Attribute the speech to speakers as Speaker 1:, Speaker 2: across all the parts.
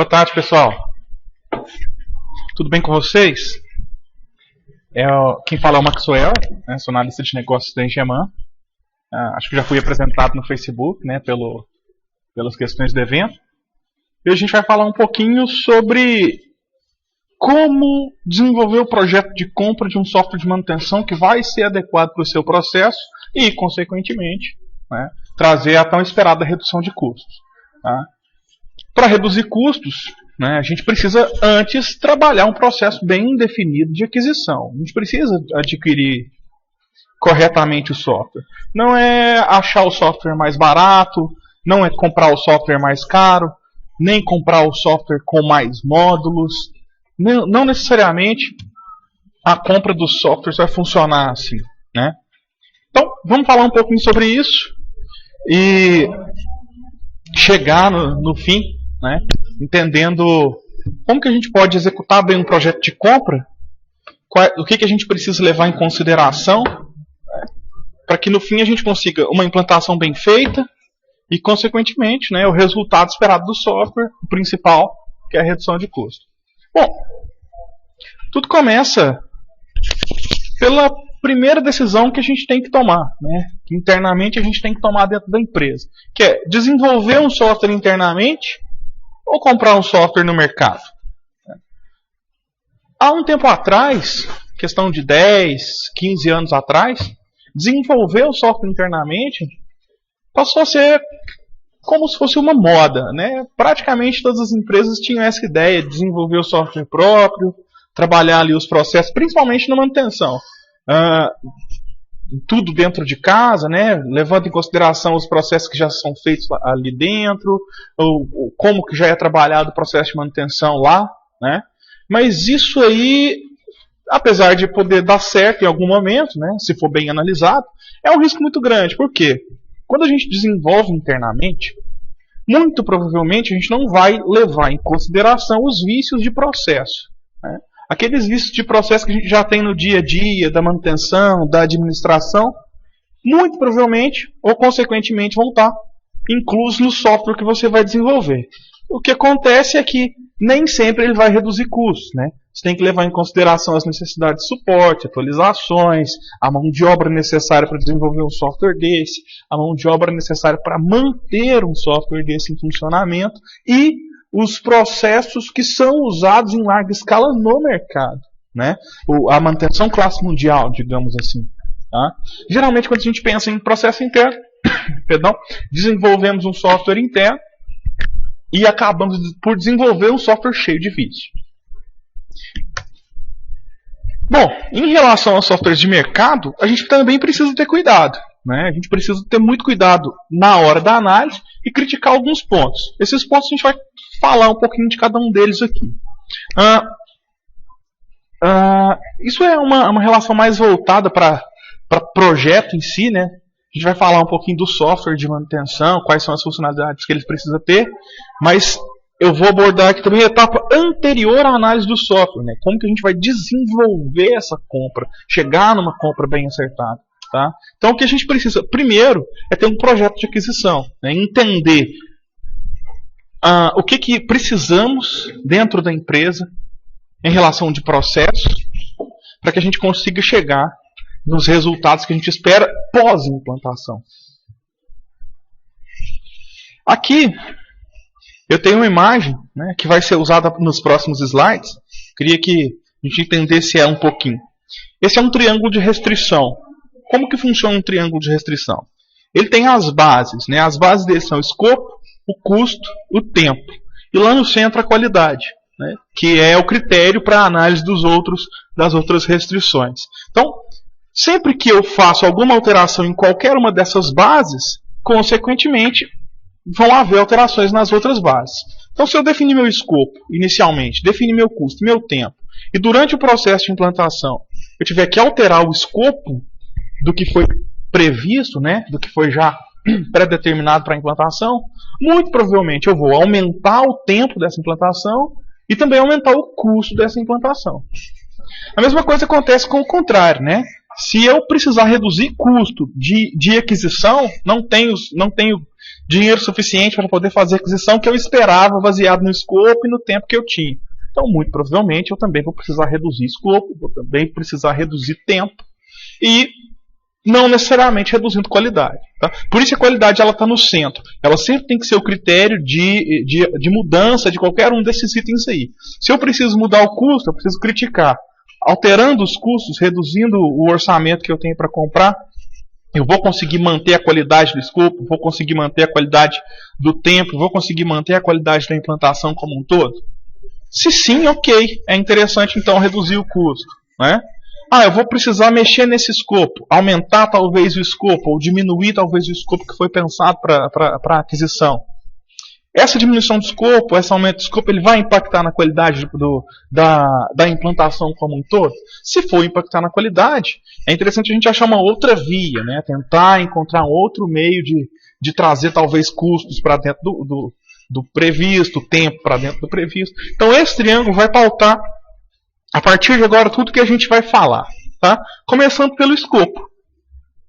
Speaker 1: Boa tarde, pessoal. Tudo bem com vocês? Quem fala é o Maxwell, né? Sou analista de negócios da Engeman. Acho que já fui apresentado no Facebook, né, pelas questões do evento. E a gente vai falar um pouquinho sobre como desenvolver o projeto de compra de um software de manutenção que vai ser adequado para o seu processo e, consequentemente, né, trazer a tão esperada redução de custos. Tá? Para reduzir custos, né, a gente precisa antes trabalhar um processo bem definido de aquisição. A gente precisa adquirir corretamente o software. Não é achar o software mais barato, não é comprar o software mais caro, nem comprar o software com mais módulos. Não necessariamente a compra dos softwares vai funcionar assim, né? Então, vamos falar um pouquinho sobre isso e chegar no fim, né, entendendo como que a gente pode executar bem um projeto de compra, o que a gente precisa levar em consideração, né, para que no fim a gente consiga uma implantação bem feita e, consequentemente, né, o resultado esperado do software, o principal, que é a redução de custo. Bom, tudo começa pela primeira decisão que a gente tem que tomar, né, que internamente a gente tem que tomar dentro da empresa, que é desenvolver um software internamente ou comprar um software no mercado. Há um tempo atrás, questão de 10, 15 anos atrás, desenvolver o software internamente passou a ser como se fosse uma moda, né? Praticamente todas as empresas tinham essa ideia de desenvolver o software próprio, trabalhar ali os processos, principalmente na manutenção. Tudo dentro de casa, né? Levando em consideração os processos que já são feitos ali dentro, ou como que já é trabalhado o processo de manutenção lá, né? Mas isso aí, apesar de poder dar certo em algum momento, né, se for bem analisado, é um risco muito grande. Por quê? Quando a gente desenvolve internamente, muito provavelmente a gente não vai levar em consideração os vícios de processo, né? Aqueles vícios de processo que a gente já tem no dia a dia, da manutenção, da administração, muito provavelmente, ou consequentemente, vão estar inclusos no software que você vai desenvolver. O que acontece é que nem sempre ele vai reduzir custos, né? Você tem que levar em consideração as necessidades de suporte, atualizações, a mão de obra necessária para desenvolver um software desse, a mão de obra necessária para manter um software desse em funcionamento e os processos que são usados em larga escala no mercado, né? A manutenção classe mundial, digamos assim. Tá? Geralmente, quando a gente pensa em processo interno, desenvolvemos um software interno e acabamos por desenvolver um software cheio de vícios. Bom, em relação aos softwares de mercado, a gente também precisa ter cuidado, né? A gente precisa ter muito cuidado na hora da análise e criticar alguns pontos. Esses pontos a gente vai falar um pouquinho de cada um deles aqui. Isso é uma relação mais voltada para projeto em si, né? A gente vai falar um pouquinho do software de manutenção, quais são as funcionalidades que ele precisa ter, mas eu vou abordar aqui também a etapa anterior à análise do software, né? Como que a gente vai desenvolver essa compra, chegar numa compra bem acertada. Tá? Então o que a gente precisa, primeiro, é ter um projeto de aquisição, né? Entender o que precisamos dentro da empresa em relação de processos, para que a gente consiga chegar nos resultados que a gente espera pós-implantação. Aqui eu tenho uma imagem, né, que vai ser usada nos próximos slides. Queria que a gente entendesse ela um pouquinho. Esse é um triângulo de restrição. Como que funciona um triângulo de restrição? Ele tem as bases, né? As bases dele são o escopo, o custo, o tempo. E lá no centro a qualidade, né? Que é o critério para a análise das outras restrições. Então, sempre que eu faço alguma alteração em qualquer uma dessas bases, consequentemente, vão haver alterações nas outras bases. Então, se eu definir meu escopo inicialmente, definir meu custo, meu tempo, e durante o processo de implantação eu tiver que alterar o escopo do que foi previsto, né, do que foi já pré-determinado para a implantação, muito provavelmente eu vou aumentar o tempo dessa implantação e também aumentar o custo dessa implantação. A mesma coisa acontece com o contrário, né? Se eu precisar reduzir custo de aquisição, não tenho dinheiro suficiente para poder fazer a aquisição que eu esperava, baseado no escopo e no tempo que eu tinha. Então, muito provavelmente, eu também vou precisar reduzir escopo, vou também precisar reduzir tempo e não necessariamente reduzindo qualidade. Tá? Por isso a qualidade está no centro. Ela sempre tem que ser o critério de mudança de qualquer um desses itens aí. Se eu preciso mudar o custo, eu preciso criticar. Alterando os custos, reduzindo o orçamento que eu tenho para comprar, eu vou conseguir manter a qualidade do escopo, vou conseguir manter a qualidade do tempo, vou conseguir manter a qualidade da implantação como um todo? Se sim, ok. É interessante então reduzir o custo. Né? Eu vou precisar mexer nesse escopo, aumentar talvez o escopo, ou diminuir talvez o escopo que foi pensado para a aquisição. Essa diminuição do escopo, esse aumento do escopo, ele vai impactar na qualidade da implantação como um todo? Se for impactar na qualidade, é interessante a gente achar uma outra via, né? Tentar encontrar um outro meio de trazer talvez custos para dentro do previsto, tempo para dentro do previsto. Então esse triângulo vai pautar, a partir de agora, tudo que a gente vai falar. Tá? Começando pelo escopo.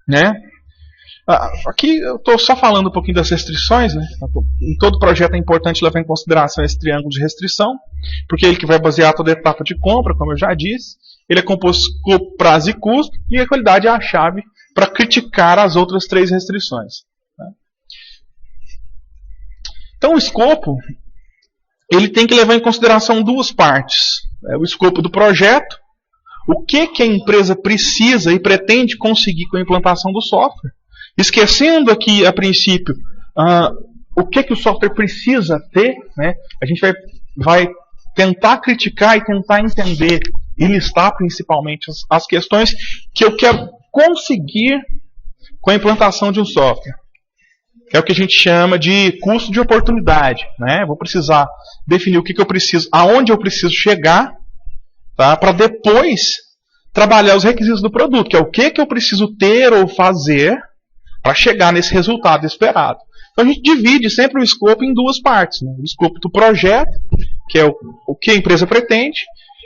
Speaker 1: Né? Aqui eu estou só falando um pouquinho das restrições. Né? Em todo projeto é importante levar em consideração esse triângulo de restrição, porque é ele que vai basear toda a etapa de compra, como eu já disse. Ele é composto por escopo, prazo e custo, e a qualidade é a chave para criticar as outras três restrições. Tá? Então o escopo ele tem que levar em consideração duas partes. O escopo do projeto, o que a empresa precisa e pretende conseguir com a implantação do software. Esquecendo aqui, a princípio, o que o software precisa ter, né? A gente vai tentar criticar e tentar entender e listar principalmente as questões que eu quero conseguir com a implantação de um software. É o que a gente chama de custo de oportunidade. Né? Vou precisar definir o que eu preciso, aonde eu preciso chegar, tá? Para depois trabalhar os requisitos do produto, que é o que eu preciso ter ou fazer para chegar nesse resultado esperado. Então a gente divide sempre o escopo em duas partes. Né? O escopo do projeto, que é o que a empresa pretende,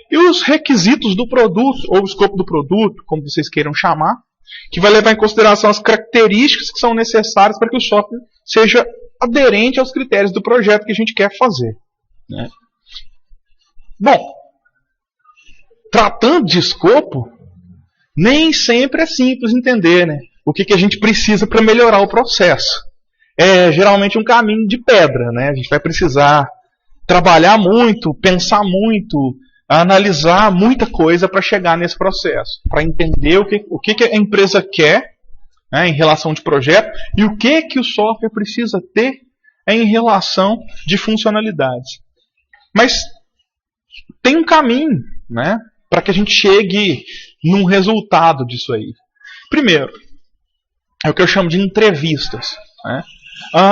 Speaker 1: e os requisitos do produto, ou o escopo do produto, como vocês queiram chamar, que vai levar em consideração as características que são necessárias para que o software seja aderente aos critérios do projeto que a gente quer fazer. Né? Bom, tratando de escopo, nem sempre é simples entender, né? O que a gente precisa para melhorar o processo. É geralmente um caminho de pedra. Né? A gente vai precisar trabalhar muito, pensar muito, analisar muita coisa para chegar nesse processo, para entender o que a empresa quer, né, em relação de projeto e o que o software precisa ter em relação de funcionalidades. Mas tem um caminho, né, para que a gente chegue num resultado disso aí. Primeiro, é o que eu chamo de entrevistas. Né?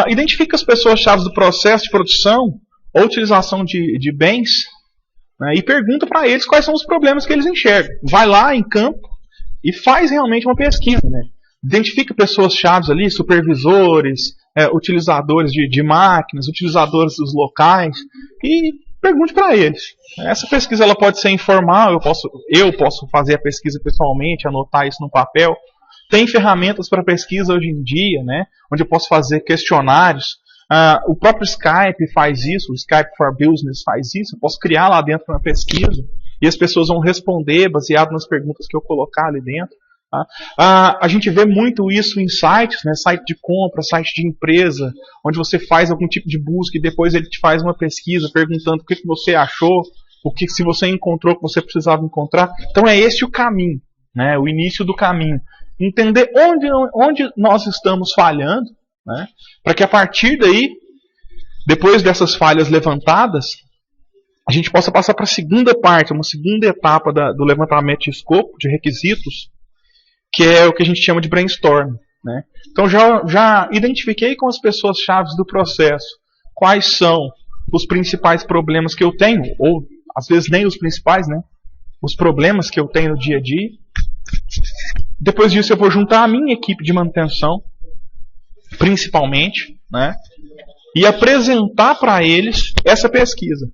Speaker 1: Identifica as pessoas-chave do processo de produção ou utilização de bens, né, e pergunta para eles quais são os problemas que eles enxergam. Vai lá em campo e faz realmente uma pesquisa. Né? Identifica pessoas-chave ali, supervisores, utilizadores de máquinas, utilizadores dos locais, e pergunte para eles. Essa pesquisa ela pode ser informal, eu posso fazer a pesquisa pessoalmente, anotar isso no papel. Tem ferramentas para pesquisa hoje em dia, né, onde eu posso fazer questionários. O próprio Skype faz isso, o Skype for Business faz isso. Eu posso criar lá dentro uma pesquisa e as pessoas vão responder baseado nas perguntas que eu colocar ali dentro. Tá? A gente vê muito isso em sites, né, site de compra, site de empresa, onde você faz algum tipo de busca e depois ele te faz uma pesquisa perguntando o que você achou, se você encontrou o que você precisava encontrar. Então é esse o caminho, né, o início do caminho. Entender onde nós estamos falhando, né, para que a partir daí, depois dessas falhas levantadas, a gente possa passar para a segunda parte, uma segunda etapa do levantamento de escopo, de requisitos, que é o que a gente chama de brainstorm. Né? Então já identifiquei com as pessoas-chave do processo quais são os principais problemas que eu tenho, ou às vezes nem os principais, né? Os problemas que eu tenho no dia a dia. Depois disso eu vou juntar a minha equipe de manutenção, principalmente, né? E apresentar para eles essa pesquisa.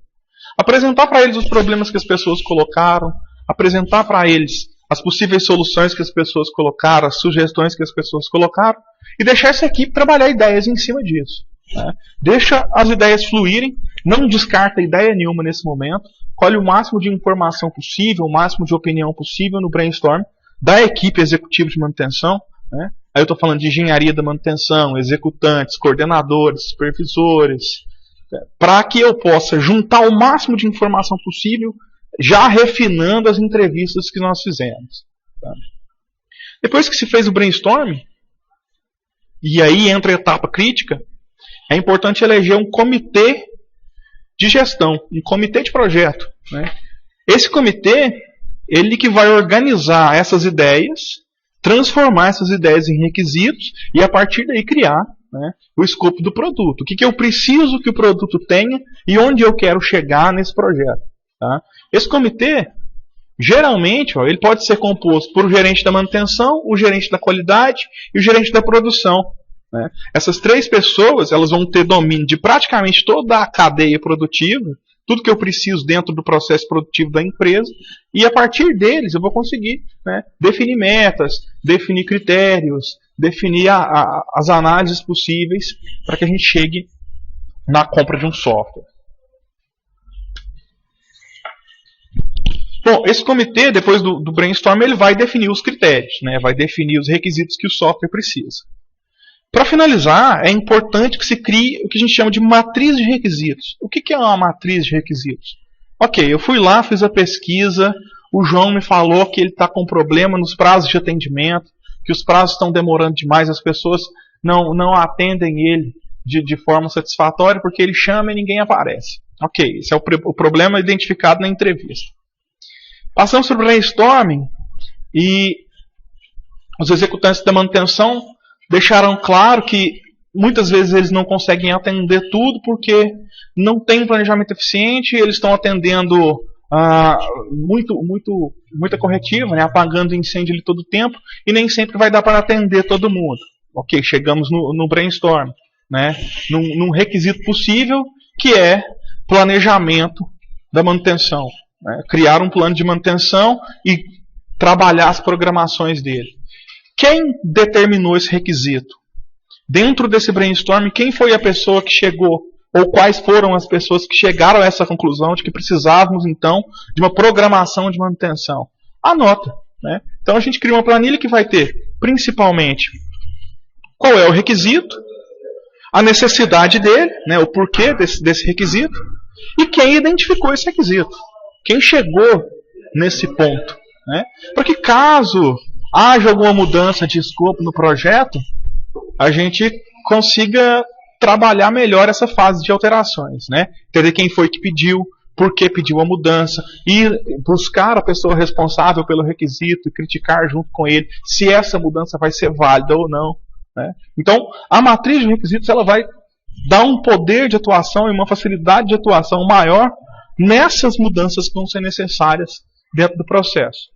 Speaker 1: Apresentar para eles os problemas que as pessoas colocaram, apresentar para eles as possíveis soluções que as pessoas colocaram, as sugestões que as pessoas colocaram, e deixar essa equipe trabalhar ideias em cima disso. Né? Deixa as ideias fluírem, não descarta ideia nenhuma nesse momento, colhe o máximo de informação possível, o máximo de opinião possível no brainstorm da equipe executiva de manutenção. Né? Aí eu estou falando de engenharia da manutenção, executantes, coordenadores, supervisores, para que eu possa juntar o máximo de informação possível, já refinando as entrevistas que nós fizemos. Tá? Depois que se fez o brainstorm, e aí entra a etapa crítica, é importante eleger um comitê de gestão, um comitê de projeto. Né? Esse comitê, ele que vai organizar essas ideias, transformar essas ideias em requisitos e a partir daí criar, né, o escopo do produto. O que eu preciso que o produto tenha e onde eu quero chegar nesse projeto. Tá? Esse comitê, geralmente, ele pode ser composto por o gerente da manutenção, o gerente da qualidade e o gerente da produção. Né? Essas três pessoas, elas vão ter domínio de praticamente toda a cadeia produtiva, tudo que eu preciso dentro do processo produtivo da empresa, e a partir deles eu vou conseguir, né, definir metas, definir critérios, definir as análises possíveis para que a gente chegue na compra de um software. Bom, esse comitê, depois do brainstorm, ele vai definir os critérios, né, vai definir os requisitos que o software precisa. Para finalizar, é importante que se crie o que a gente chama de matriz de requisitos. O que é uma matriz de requisitos? Ok, eu fui lá, fiz a pesquisa, o João me falou que ele está com problema nos prazos de atendimento, que os prazos estão demorando demais, as pessoas não atendem ele de forma satisfatória porque ele chama e ninguém aparece. Ok, esse é o problema identificado na entrevista. Passamos para o brainstorming e os executantes da manutenção deixaram claro que muitas vezes eles não conseguem atender tudo porque não tem um planejamento eficiente, eles estão atendendo muita corretiva, né, apagando incêndio ali todo o tempo, e nem sempre vai dar para atender todo mundo. Ok, chegamos no brainstorm, né, num requisito possível, que é planejamento da manutenção. Né, criar um plano de manutenção e trabalhar as programações dele. Quem determinou esse requisito? Dentro desse brainstorm, quem foi a pessoa que chegou? Ou quais foram as pessoas que chegaram a essa conclusão de que precisávamos, então, de uma programação de manutenção? Anota. Né? Então a gente cria uma planilha que vai ter, principalmente, qual é o requisito, a necessidade dele, né, o porquê desse requisito, e quem identificou esse requisito. Quem chegou nesse ponto. Né? Para que caso haja alguma mudança de escopo no projeto, a gente consiga trabalhar melhor essa fase de alterações, né? Entender quem foi que pediu, por que pediu a mudança, e buscar a pessoa responsável pelo requisito e criticar junto com ele se essa mudança vai ser válida ou não. Né? Então, a matriz de requisitos ela vai dar um poder de atuação e uma facilidade de atuação maior nessas mudanças que vão ser necessárias dentro do processo.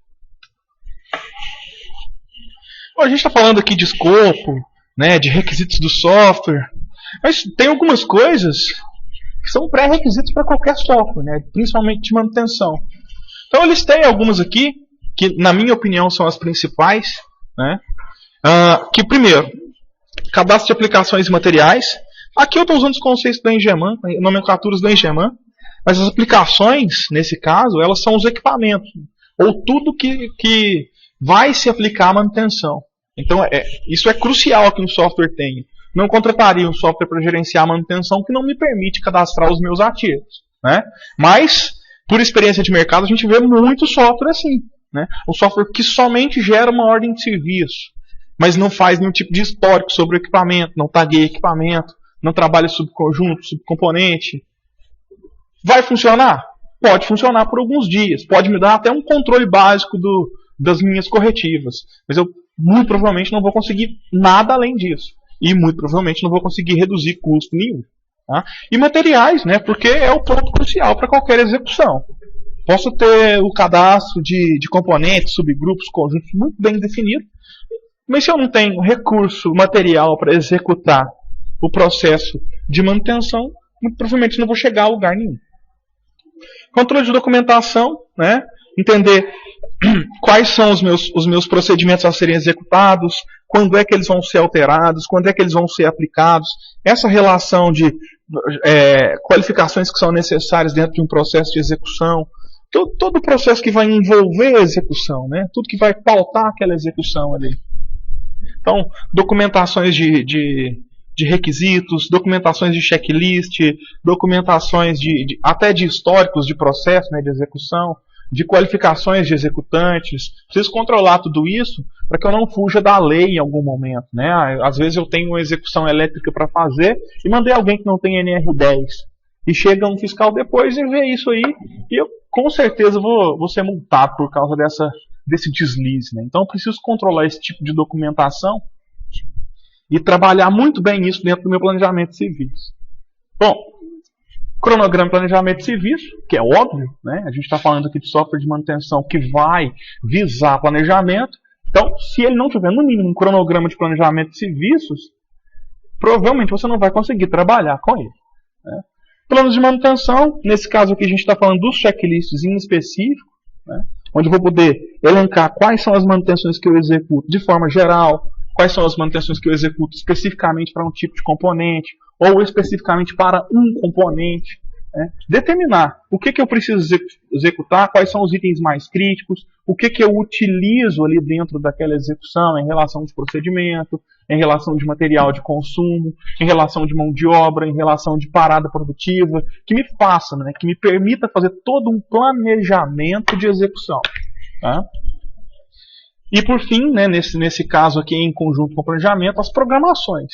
Speaker 1: Bom, a gente está falando aqui de escopo, né, de requisitos do software, mas tem algumas coisas que são pré-requisitos para qualquer software, né, principalmente de manutenção. Então eu listei algumas aqui, que na minha opinião são as principais. Né, que primeiro, cadastro de aplicações e materiais. Aqui eu estou usando os conceitos da Engeman, nomenclaturas da Engeman, mas as aplicações, nesse caso, elas são os equipamentos, ou tudo que vai se aplicar à manutenção. Então, isso é crucial que um software tenha. Não contrataria um software para gerenciar a manutenção que não me permite cadastrar os meus ativos. Né? Mas, por experiência de mercado, a gente vê muito software assim. Né? Um software que somente gera uma ordem de serviço, mas não faz nenhum tipo de histórico sobre o equipamento, não tagueia equipamento, não trabalha subconjunto, subcomponente. Vai funcionar? Pode funcionar por alguns dias. Pode me dar até um controle básico das minhas corretivas. Mas eu muito provavelmente não vou conseguir nada além disso. E muito provavelmente não vou conseguir reduzir custo nenhum. Tá? E materiais, né? Porque é o ponto crucial para qualquer execução. Posso ter o cadastro de componentes, subgrupos, conjuntos muito bem definido, mas se eu não tenho recurso material para executar o processo de manutenção, muito provavelmente não vou chegar a lugar nenhum. Controle de documentação, né? entender quais são os meus procedimentos a serem executados, quando é que eles vão ser alterados, quando é que eles vão ser aplicados, essa relação de qualificações que são necessárias dentro de um processo de execução, todo o processo que vai envolver a execução, né? Tudo que vai pautar aquela execução ali. Então, documentações de requisitos, documentações de checklist, documentações até de históricos de processo, né, de execução, de qualificações de executantes. Preciso controlar tudo isso para que eu não fuja da lei em algum momento, né? Às vezes eu tenho uma execução elétrica para fazer e mandei alguém que não tem NR10. E chega um fiscal depois e vê isso aí, e eu com certeza vou ser multado por causa desse deslize, né? Então eu preciso controlar esse tipo de documentação e trabalhar muito bem isso dentro do meu planejamento de serviço. Bom, cronograma de planejamento de serviço, que é óbvio, né? A gente está falando aqui de software de manutenção que vai visar planejamento. Então, se ele não tiver no mínimo um cronograma de planejamento de serviços, provavelmente você não vai conseguir trabalhar com ele, né? Planos de manutenção, nesse caso aqui a gente está falando dos checklists em específico, né? Onde eu vou poder elencar quais são as manutenções que eu executo de forma geral, quais são as manutenções que eu executo especificamente para um tipo de componente, ou especificamente para um componente, né? Determinar o que eu preciso executar, quais são os itens mais críticos, o que eu utilizo ali dentro daquela execução em relação de procedimento, em relação de material de consumo, em relação de mão de obra, em relação de parada produtiva, que me faça, né, que me permita fazer todo um planejamento de execução, tá? E por fim, né, nesse caso aqui, em conjunto com o planejamento, as programações.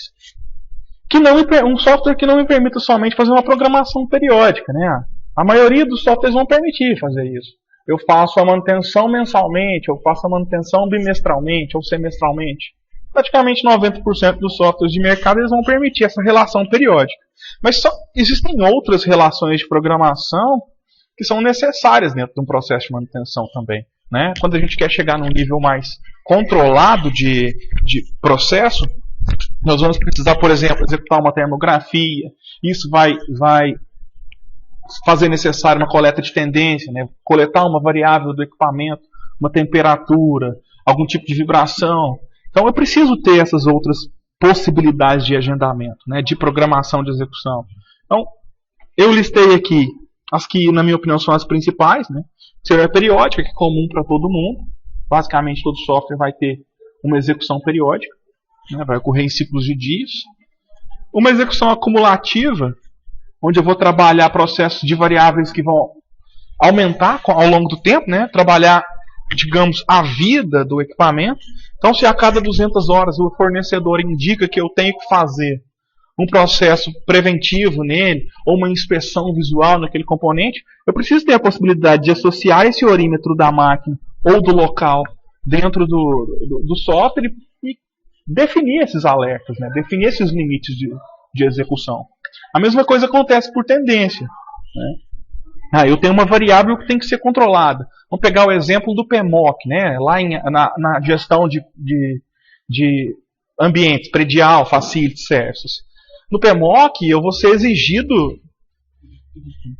Speaker 1: Um software que não me permita somente fazer uma programação periódica, né? A maioria dos softwares vão permitir fazer isso. Eu faço a manutenção mensalmente, eu faço a manutenção bimestralmente ou semestralmente. Praticamente 90% dos softwares de mercado eles vão permitir essa relação periódica. Mas existem outras relações de programação que são necessárias dentro de um processo de manutenção também, né? Quando a gente quer chegar num nível mais controlado de processo, nós vamos precisar, por exemplo, executar uma termografia. Isso vai fazer necessário uma coleta de tendência, né? Coletar uma variável do equipamento, uma temperatura, algum tipo de vibração. Então eu preciso ter essas outras possibilidades de agendamento, né? De programação de execução. Então, eu listei aqui as que, na minha opinião, são as principais, né? Seria periódica, que é comum para todo mundo. Basicamente, todo software vai ter uma execução periódica, né? Vai ocorrer em ciclos de dias. Uma execução acumulativa, onde eu vou trabalhar processos de variáveis que vão aumentar ao longo do tempo, né? Trabalhar, digamos, a vida do equipamento. Então, se a cada 200 horas o fornecedor indica que eu tenho que fazer um processo preventivo nele, ou uma inspeção visual naquele componente, eu preciso ter a possibilidade de associar esse orímetro da máquina ou do local dentro do software e definir esses alertas, né? Definir esses limites de execução. A mesma coisa acontece por tendência, né? Eu tenho uma variável que tem que ser controlada. Vamos pegar o exemplo do PMOC, né? Lá na gestão de ambientes, predial, facility, services. No PMOC, eu vou ser exigido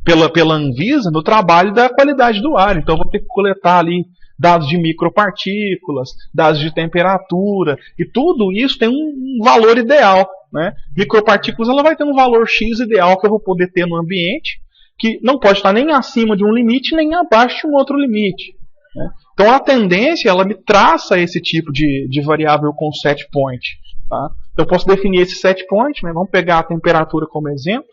Speaker 1: pela Anvisa no trabalho da qualidade do ar. Então, eu vou ter que coletar ali dados de micropartículas, dados de temperatura, e tudo isso tem um valor ideal, né? Micropartículas, ela vai ter um valor X ideal que eu vou poder ter no ambiente, que não pode estar nem acima de um limite, nem abaixo de um outro limite, né? Então a tendência, ela me traça esse tipo de variável com set point, tá? Então eu posso definir esse set point, né? Vamos pegar a temperatura como exemplo.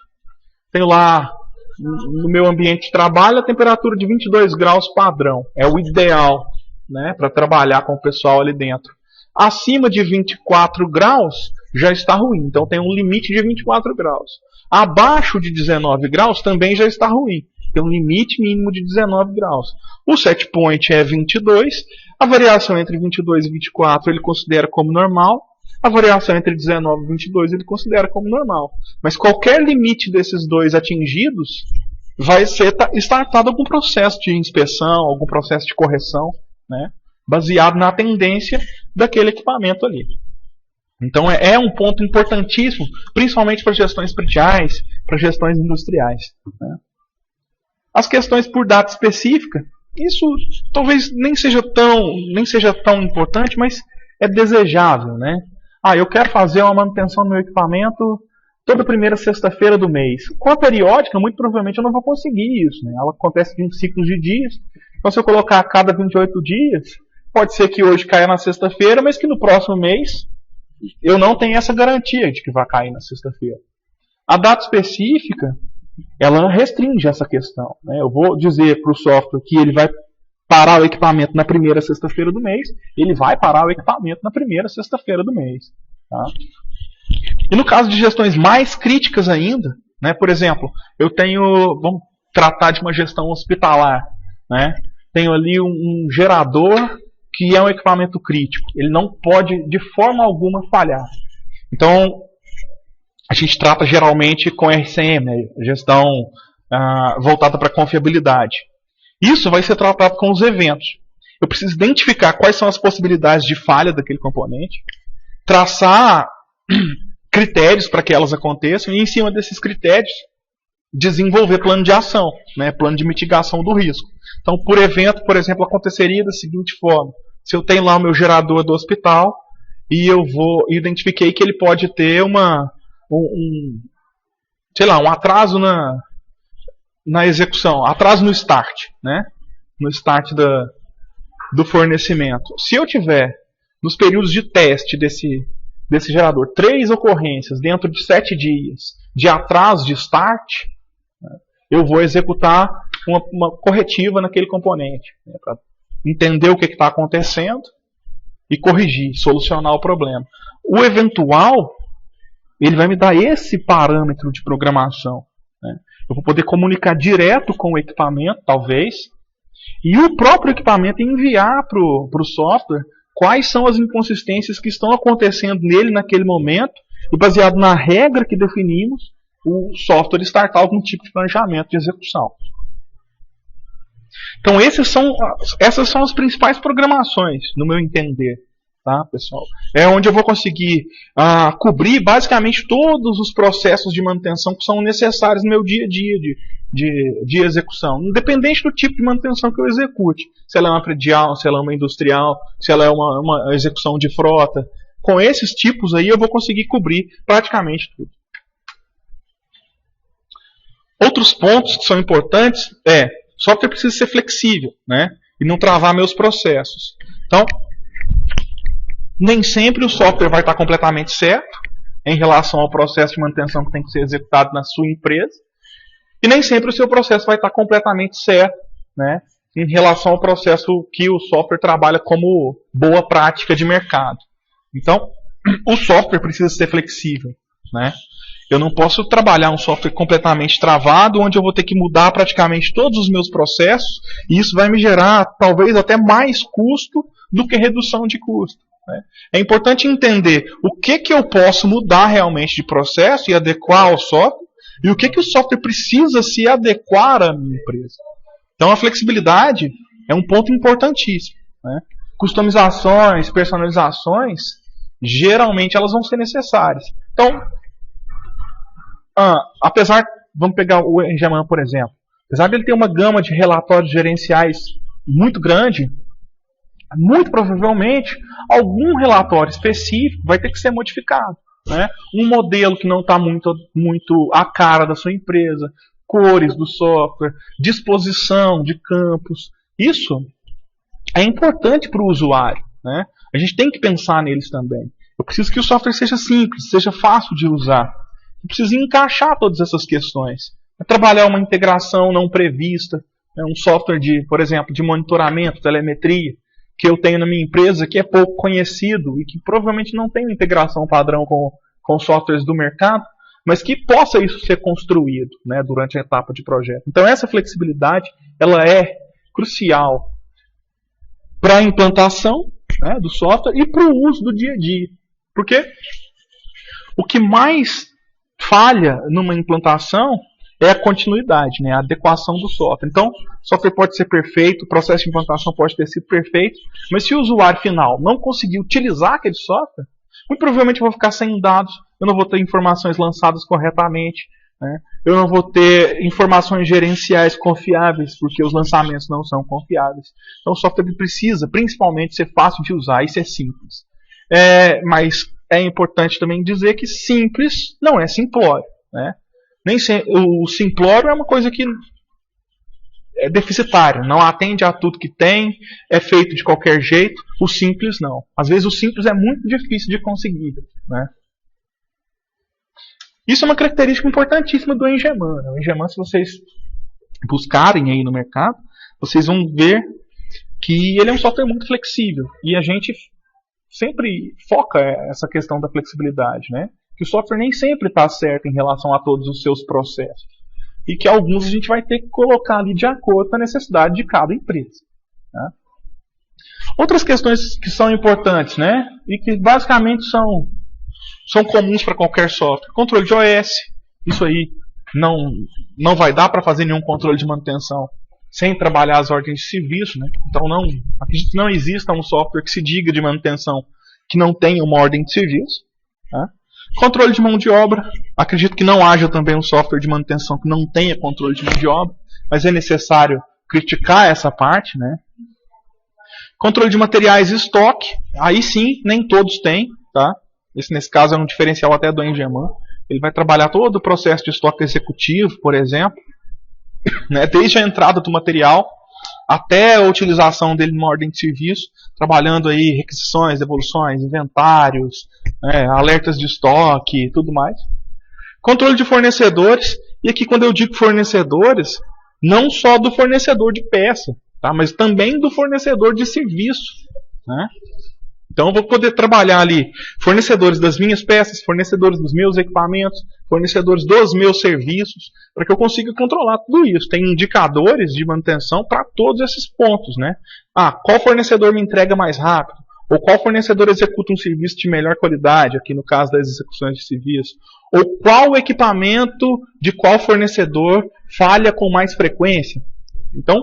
Speaker 1: Tenho lá no meu ambiente de trabalho a temperatura de 22 graus padrão. É o ideal, né, para trabalhar com o pessoal ali dentro. Acima de 24 graus já está ruim. Então tem um limite de 24 graus. Abaixo de 19 graus também já está ruim. Tem um limite mínimo de 19 graus. O set point é 22. A variação entre 22 e 24 ele considera como normal. A variação entre 19 e 22 ele considera como normal. Mas qualquer limite desses dois atingidos vai ser startado algum processo de inspeção, algum processo de correção, né, baseado na tendência daquele equipamento ali. Então é um ponto importantíssimo, principalmente para gestões prediais, para gestões industriais, né. As questões por data específica, Isso talvez nem seja tão importante, mas é desejável, né? Eu quero fazer uma manutenção do meu equipamento toda primeira sexta-feira do mês. Com a periódica, muito provavelmente eu não vou conseguir isso, né? Ela acontece em ciclos de dias. Então, se eu colocar a cada 28 dias, pode ser que hoje caia na sexta-feira, mas que no próximo mês eu não tenho essa garantia de que vai cair na sexta-feira. A data específica, ela restringe essa questão, né? Eu vou dizer para o software que ele vai parar o equipamento na primeira sexta-feira do mês, ele vai parar o equipamento na primeira sexta-feira do mês. Tá? E no caso de gestões mais críticas ainda, né, por exemplo, vamos tratar de uma gestão hospitalar, né? Tenho ali um gerador que é um equipamento crítico, ele não pode de forma alguma falhar. Então, a gente trata geralmente com RCM, gestão voltada para confiabilidade. Isso vai ser tratado com os eventos. Eu preciso identificar quais são as possibilidades de falha daquele componente, traçar critérios para que elas aconteçam e, em cima desses critérios, desenvolver plano de ação, né, plano de mitigação do risco. Então, por evento, por exemplo, aconteceria da seguinte forma: se eu tenho lá o meu gerador do hospital e eu identifiquei que ele pode ter um atraso na execução, atraso no start, né, no start do fornecimento. Se eu tiver, nos períodos de teste desse gerador, 3 ocorrências dentro de 7 dias de atraso de start, né, eu vou executar uma corretiva naquele componente, né, para entender o que está acontecendo e corrigir, solucionar o problema. O eventual, ele vai me dar esse parâmetro de programação, né? Eu vou poder comunicar direto com o equipamento, talvez, e o próprio equipamento enviar para o software quais são as inconsistências que estão acontecendo nele naquele momento, e baseado na regra que definimos, o software startar algum tipo de planejamento de execução. Então essas são as principais programações, no meu entender, tá, pessoal? É onde eu vou conseguir cobrir basicamente todos os processos de manutenção que são necessários no meu dia a dia de execução, independente do tipo de manutenção que eu execute. Se ela é uma predial, se ela é uma industrial, se ela é uma execução de frota. Com esses tipos aí eu vou conseguir cobrir praticamente tudo. Outros pontos que são importantes o software precisa ser flexível, né, e não travar meus processos. Então, nem sempre o software vai estar completamente certo em relação ao processo de manutenção que tem que ser executado na sua empresa, e nem sempre o seu processo vai estar completamente certo, né, em relação ao processo que o software trabalha como boa prática de mercado. Então, o software precisa ser flexível, né? Eu não posso trabalhar um software completamente travado, onde eu vou ter que mudar praticamente todos os meus processos, e isso vai me gerar talvez até mais custo do que redução de custo, né? É importante entender o que eu posso mudar realmente de processo e adequar ao software, e o que o software precisa se adequar à minha empresa. Então a flexibilidade é um ponto importantíssimo, né? Customizações, personalizações, geralmente elas vão ser necessárias. Então, vamos pegar o Engeman, por exemplo. Apesar de ele ter uma gama de relatórios gerenciais muito grande, muito provavelmente algum relatório específico vai ter que ser modificado, né? Um modelo que não está muito à cara da sua empresa, cores do software, disposição de campos. Isso é importante para o usuário, né? A gente tem que pensar neles também. Eu preciso que o software seja simples, seja fácil de usar. Eu preciso encaixar todas essas questões. Trabalhar uma integração não prevista, um software por exemplo, de monitoramento, telemetria, que eu tenho na minha empresa, que é pouco conhecido e que provavelmente não tem uma integração padrão com softwares do mercado, mas que possa isso ser construído, né, durante a etapa de projeto. Então essa flexibilidade ela é crucial para a implantação, né, do software e para o uso do dia a dia. Porque o que mais falha numa implantação é a continuidade, né, a adequação do software. Então, o software pode ser perfeito, o processo de implantação pode ter sido perfeito, mas se o usuário final não conseguir utilizar aquele software, muito provavelmente eu vou ficar sem dados, eu não vou ter informações lançadas corretamente, né? Eu não vou ter informações gerenciais confiáveis, porque os lançamentos não são confiáveis. Então o software precisa, principalmente, ser fácil de usar e ser simples. Mas é importante também dizer que simples não é simplório, né? Nem o simplório é uma coisa que é deficitária, não atende a tudo que tem, é feito de qualquer jeito. O simples não. Às vezes o simples é muito difícil de conseguir, né? Isso é uma característica importantíssima do Engeman. O Engeman, se vocês buscarem aí no mercado, vocês vão ver que ele é um software muito flexível. E a gente sempre foca essa questão da flexibilidade, né? Que o software nem sempre está certo em relação a todos os seus processos. E que alguns a gente vai ter que colocar ali de acordo com a necessidade de cada empresa, né? Outras questões que são importantes, né? E que basicamente são comuns para qualquer software. Controle de OS. Isso aí não vai dar para fazer nenhum controle de manutenção sem trabalhar as ordens de serviço, né? Então acredito que não exista um software que se diga de manutenção que não tenha uma ordem de serviço, né? Controle de mão de obra. Acredito que não haja também um software de manutenção que não tenha controle de mão de obra, mas é necessário criticar essa parte, né? Controle de materiais e estoque. Aí sim, nem todos têm, tá? Nesse caso é um diferencial até do Engeman. Ele vai trabalhar todo o processo de estoque executivo, por exemplo, né? Desde a entrada do material até a utilização dele numa ordem de serviço, trabalhando aí requisições, devoluções, inventários, alertas de estoque e tudo mais. Controle de fornecedores. E aqui quando eu digo fornecedores, não só do fornecedor de peça, tá? Mas também do fornecedor de serviço, né? Então eu vou poder trabalhar ali fornecedores das minhas peças, fornecedores dos meus equipamentos, fornecedores dos meus serviços, para que eu consiga controlar tudo isso. Tem indicadores de manutenção para todos esses pontos, né? Qual fornecedor me entrega mais rápido? Ou qual fornecedor executa um serviço de melhor qualidade, aqui no caso das execuções de serviço? Ou qual equipamento de qual fornecedor falha com mais frequência? Então,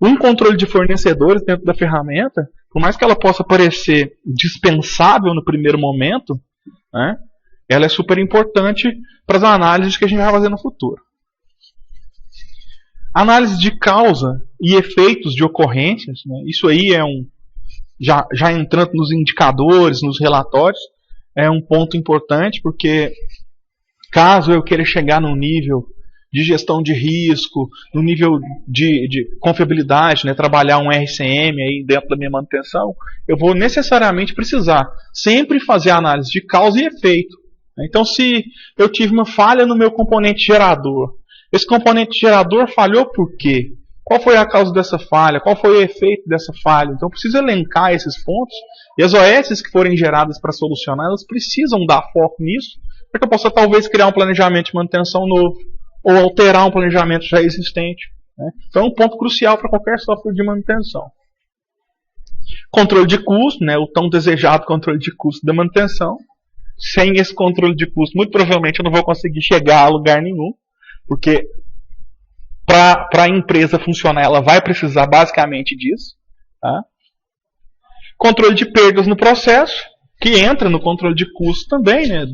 Speaker 1: um controle de fornecedores dentro da ferramenta, por mais que ela possa parecer dispensável no primeiro momento, né, ela é super importante para as análises que a gente vai fazer no futuro. Análise de causa e efeitos de ocorrências, né, isso aí é já entrando nos indicadores, nos relatórios, é um ponto importante, porque caso eu queira chegar num nível de gestão de risco, no nível de confiabilidade, né, trabalhar um RCM aí dentro da minha manutenção, eu vou necessariamente precisar sempre fazer a análise de causa e efeito. Então, se eu tive uma falha no meu componente gerador, esse componente gerador falhou por quê? Qual foi a causa dessa falha? Qual foi o efeito dessa falha? Então, eu preciso elencar esses pontos, e as OS que forem geradas para solucionar, elas precisam dar foco nisso, para que eu possa talvez criar um planejamento de manutenção novo, ou alterar um planejamento já existente, né? Então é um ponto crucial para qualquer software de manutenção. Controle de custo, né? O tão desejado controle de custo da manutenção. Sem esse controle de custo, muito provavelmente eu não vou conseguir chegar a lugar nenhum, porque para a empresa funcionar, ela vai precisar basicamente disso, tá? Controle de perdas no processo, que entra no controle de custo também, né?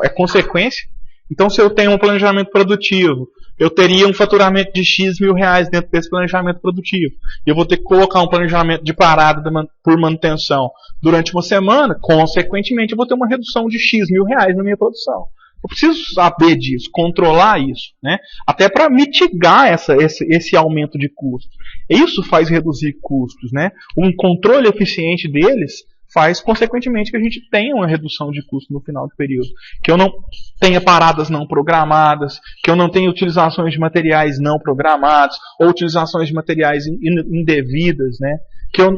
Speaker 1: É consequência. Então, se eu tenho um planejamento produtivo, eu teria um faturamento de X mil reais dentro desse planejamento produtivo. E eu vou ter que colocar um planejamento de parada por manutenção durante uma semana, consequentemente eu vou ter uma redução de X mil reais na minha produção. Eu preciso saber disso, controlar isso, né? Até para mitigar esse aumento de custos. Isso faz reduzir custos, né? Um controle eficiente deles faz, consequentemente, que a gente tenha uma redução de custo no final do período. Que eu não tenha paradas não programadas, que eu não tenha utilizações de materiais não programados, ou utilizações de materiais indevidas, né? Que eu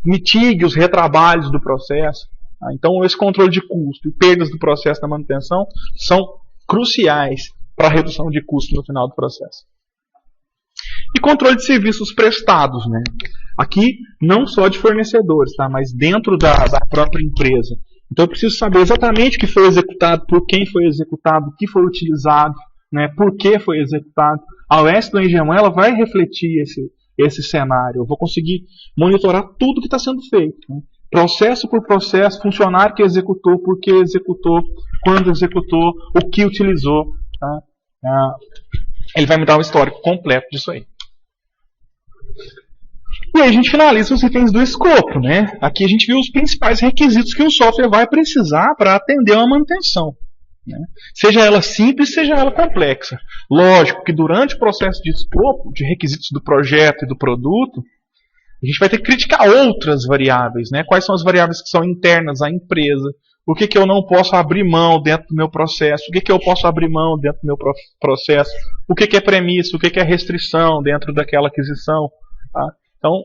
Speaker 1: mitigue os retrabalhos do processo. Então, esse controle de custo e perdas do processo da manutenção são cruciais para a redução de custo no final do processo. E controle de serviços prestados, né? Aqui, não só de fornecedores, tá? Mas dentro da própria empresa. Então, eu preciso saber exatamente o que foi executado, por quem foi executado, o que foi utilizado, né? Por que foi executado. A OS do Engeman, ela vai refletir esse cenário. Eu vou conseguir monitorar tudo que está sendo feito, né? Processo por processo, funcionário que executou, por que executou, quando executou, o que utilizou, tá? ele vai me dar um histórico completo disso aí. E aí a gente finaliza os itens do escopo, né? Aqui a gente viu os principais requisitos que o software vai precisar para atender a uma manutenção, né? Seja ela simples, seja ela complexa. Lógico que durante o processo de escopo, de requisitos do projeto e do produto, a gente vai ter que criticar outras variáveis, né? Quais são as variáveis que são internas à empresa, o que eu não posso abrir mão dentro do meu processo, o que eu posso abrir mão dentro do meu processo, o que é premissa, o que é restrição dentro daquela aquisição, tá? Então,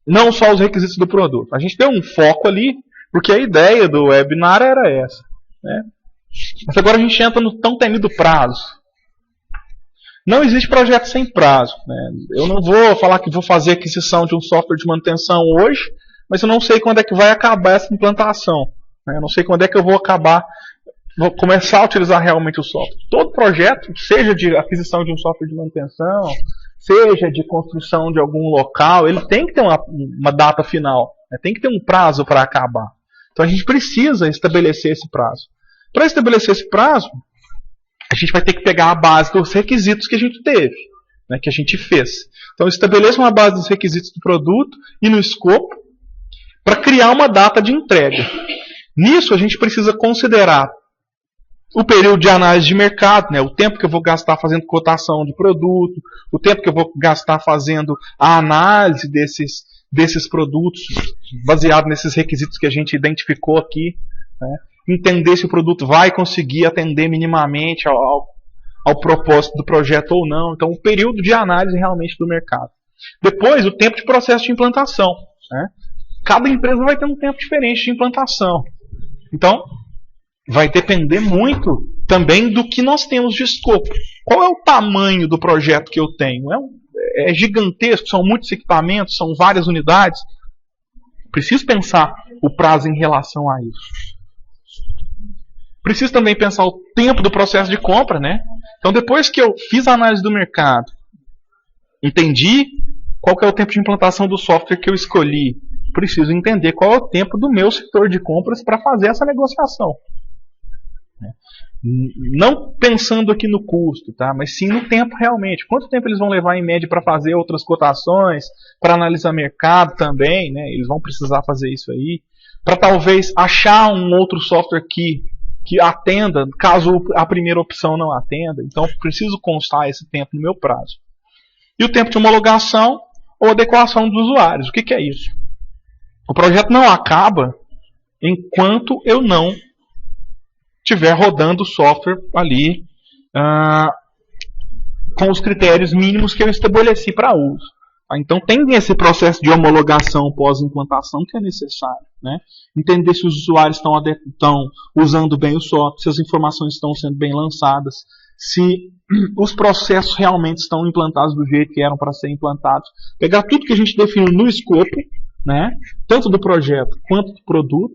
Speaker 1: não só os requisitos do produto. A gente deu um foco ali, porque a ideia do webinar era essa, né? Mas agora a gente entra no tão temido prazo. Não existe projeto sem prazo, né? Eu não vou falar que vou fazer aquisição de um software de manutenção hoje, mas eu não sei quando é que vai acabar essa implantação, né? Eu não sei quando é que eu vou começar a utilizar realmente o software. Todo projeto, seja de aquisição de um software de manutenção, seja de construção de algum local, ele tem que ter uma data final, né? Tem que ter um prazo para acabar. Então a gente precisa estabelecer esse prazo. Para estabelecer esse prazo, a gente vai ter que pegar a base dos requisitos que a gente teve, né, que a gente fez. Então estabeleça uma base dos requisitos do produto e no escopo para criar uma data de entrega. Nisso a gente precisa considerar o período de análise de mercado, né, o tempo que eu vou gastar fazendo cotação de produto, o tempo que eu vou gastar fazendo a análise desses produtos, baseado nesses requisitos que a gente identificou aqui, né, entender se o produto vai conseguir atender minimamente ao propósito do projeto ou não. Então, o período de análise realmente do mercado. Depois, o tempo de processo de implantação, né. Cada empresa vai ter um tempo diferente de implantação. Então, vai depender muito também do que nós temos de escopo. Qual é o tamanho do projeto que eu tenho? É gigantesco, são muitos equipamentos, são várias unidades. Preciso pensar o prazo em relação a isso. Preciso também pensar o tempo do processo de compra, né? Então, depois que eu fiz a análise do mercado, entendi qual que é o tempo de implantação do software que eu escolhi, preciso entender qual é o tempo do meu setor de compras para fazer essa negociação. Não pensando aqui no custo, tá? Mas sim no tempo realmente. Quanto tempo eles vão levar em média para fazer outras cotações, para analisar mercado também, né? Eles vão precisar fazer isso aí. Para talvez achar um outro software que atenda, caso a primeira opção não atenda. Então, preciso constar esse tempo no meu prazo. E o tempo de homologação ou adequação dos usuários. O que é isso? O projeto não acaba enquanto eu não estiver rodando o software ali com os critérios mínimos que eu estabeleci para uso. Então tem esse processo de homologação pós-implantação que é necessário, né? Entender se os usuários estão usando bem o software, se as informações estão sendo bem lançadas, se os processos realmente estão implantados do jeito que eram para ser implantados. Pegar tudo que a gente definiu no escopo, né? Tanto do projeto quanto do produto,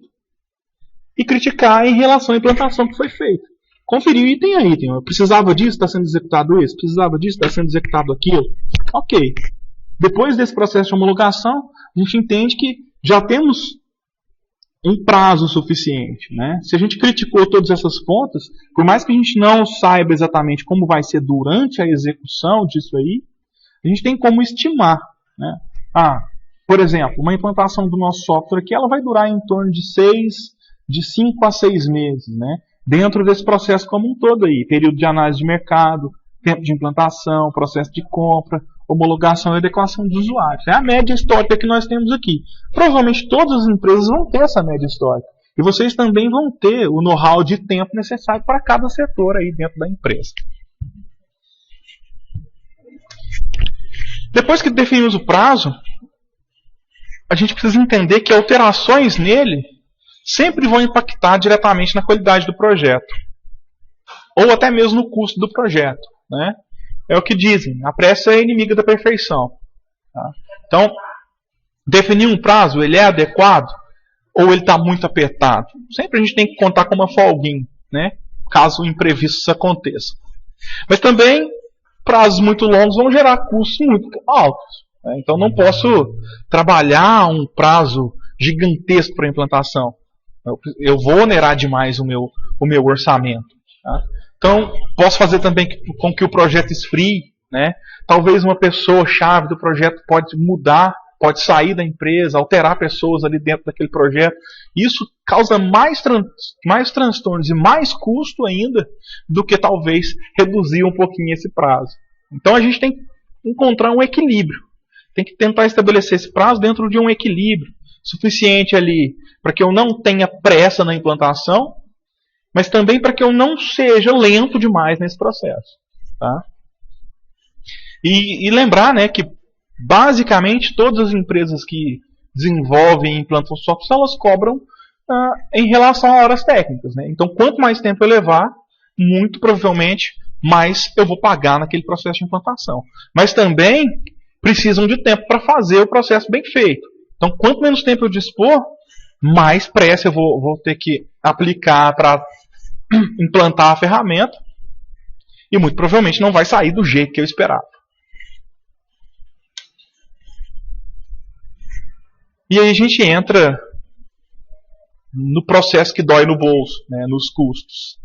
Speaker 1: e criticar em relação à implantação que foi feita. Conferir item a item. Eu precisava disso, está sendo executado isso. Precisava disso, está sendo executado aquilo. Ok. Depois desse processo de homologação, a gente entende que já temos um prazo suficiente, né? Se a gente criticou todas essas pontas, por mais que a gente não saiba exatamente como vai ser durante a execução disso aí, a gente tem como estimar, né? Por exemplo, uma implantação do nosso software aqui, ela vai durar em torno de 5 a 6 meses, né? Dentro desse processo como um todo aí, período de análise de mercado, tempo de implantação, processo de compra, homologação e adequação dos usuários. É a média histórica que nós temos aqui. Provavelmente todas as empresas vão ter essa média histórica. E vocês também vão ter o know-how de tempo necessário para cada setor aí dentro da empresa. Depois que definimos o prazo, a gente precisa entender que alterações nele sempre vão impactar diretamente na qualidade do projeto. Ou até mesmo no custo do projeto, né? É o que dizem, a pressa é inimiga da perfeição. Tá? Então, definir um prazo, ele é adequado ou ele está muito apertado? Sempre a gente tem que contar com uma folguinha, né? Caso imprevistos aconteçam. Mas também, prazos muito longos vão gerar custos muito altos. Né? Então, não posso trabalhar um prazo gigantesco para a implantação. Eu vou onerar demais o meu orçamento. Tá? Então, posso fazer também com que o projeto esfrie, né? Talvez uma pessoa-chave do projeto pode mudar, pode sair da empresa, alterar pessoas ali dentro daquele projeto. Isso causa mais transtornos e mais custo ainda do que talvez reduzir um pouquinho esse prazo. Então a gente tem que encontrar um equilíbrio. Tem que tentar estabelecer esse prazo dentro de um equilíbrio suficiente ali para que eu não tenha pressa na implantação, mas também para que eu não seja lento demais nesse processo. Tá? E lembrar, né, que basicamente todas as empresas que desenvolvem e implantam software, elas cobram em relação a horas técnicas. Né? Então, quanto mais tempo eu levar, muito provavelmente mais eu vou pagar naquele processo de implantação. Mas também precisam de tempo para fazer o processo bem feito. Então, quanto menos tempo eu dispor, mais pressa eu vou ter que aplicar para implantar a ferramenta e muito provavelmente não vai sair do jeito que eu esperava. E aí a gente entra no processo que dói no bolso, né, nos custos.